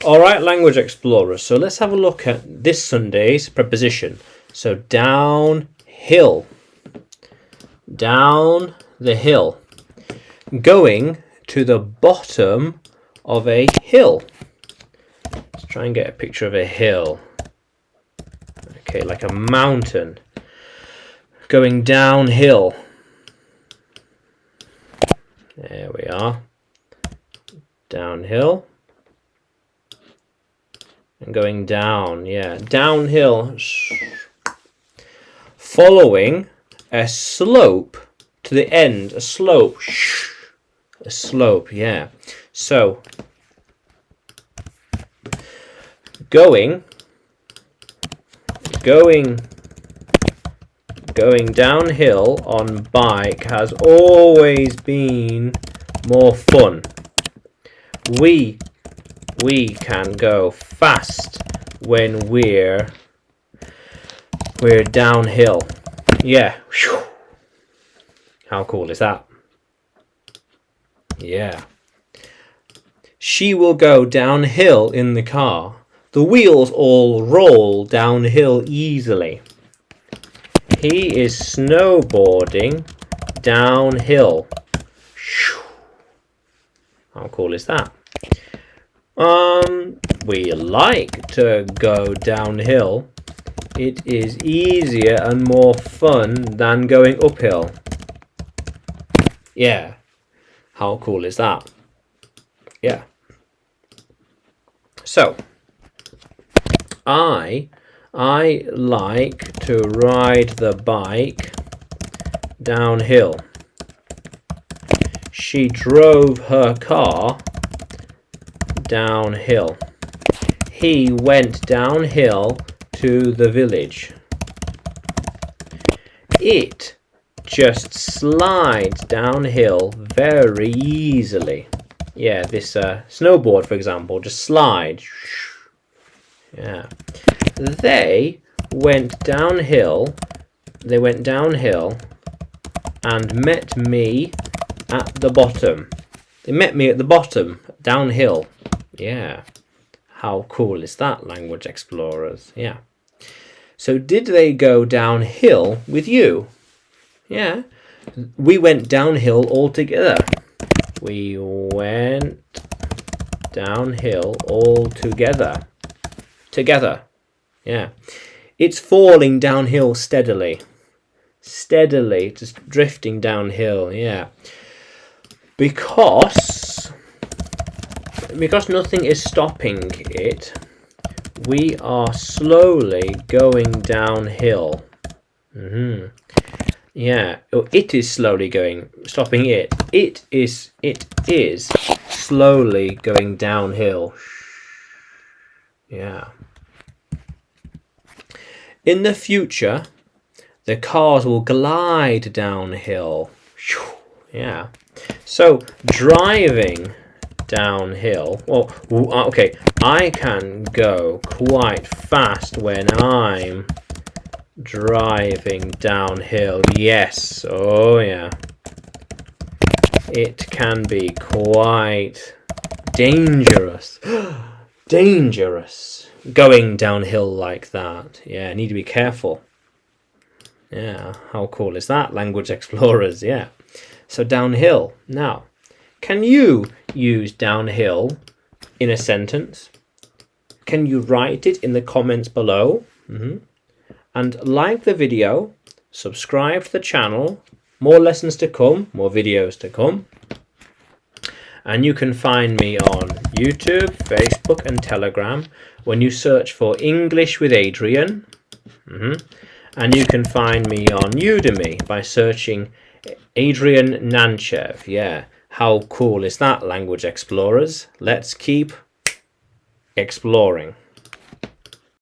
All right, language explorers. So let's have a look at this Sunday's preposition. So downhill. Down the hill. Going to the bottom of a hill. Let's try and get a picture of a hill. Okay, like a mountain. Going downhill. There we are. Downhill. And going down, yeah. Downhill. Following a slope to the end. A slope. A slope, yeah. So, going downhill on bike has always been more fun. We can go fast when we're downhill. Yeah. How cool is that? Yeah. She will go downhill in the car. The wheels all roll downhill easily. He is snowboarding downhill. How cool is that? We like to go downhill. It is easier and more fun than going uphill. Yeah. How cool is that? Yeah. So, I like to ride the bike downhill. She drove her car downhill. He went downhill to the village. It just slides downhill very easily. Yeah, this snowboard, for example, just slides. Yeah. They went downhill and met me at the bottom. They met me at the bottom, downhill. Yeah. How cool is that, language explorers? Yeah. So did they go downhill with you? Yeah. We went downhill all together. We went downhill all together. Together. Yeah. It's falling downhill steadily. Steadily, just drifting downhill. Yeah. Because nothing is stopping it, we are slowly going downhill. Yeah, it is slowly stopping it. It is slowly going downhill. Yeah. In the future, the cars will glide downhill. Yeah. So, driving downhill. Well, okay, I can go quite fast when I'm driving downhill. Yes. Oh, yeah. It can be quite dangerous. Dangerous. Going downhill like that. Yeah, I need to be careful. Yeah, how cool is that, language explorers? Yeah. So downhill. Now, can you use downhill in a sentence? Can you write it in the comments below? And like the video, subscribe to the channel. More lessons to come, more videos to come. And you can find me on YouTube, Facebook and Telegram when you search for English with Adrian. And you can find me on Udemy by searching Adrian Nanchev. Yeah, how cool is that, language explorers? Let's keep exploring.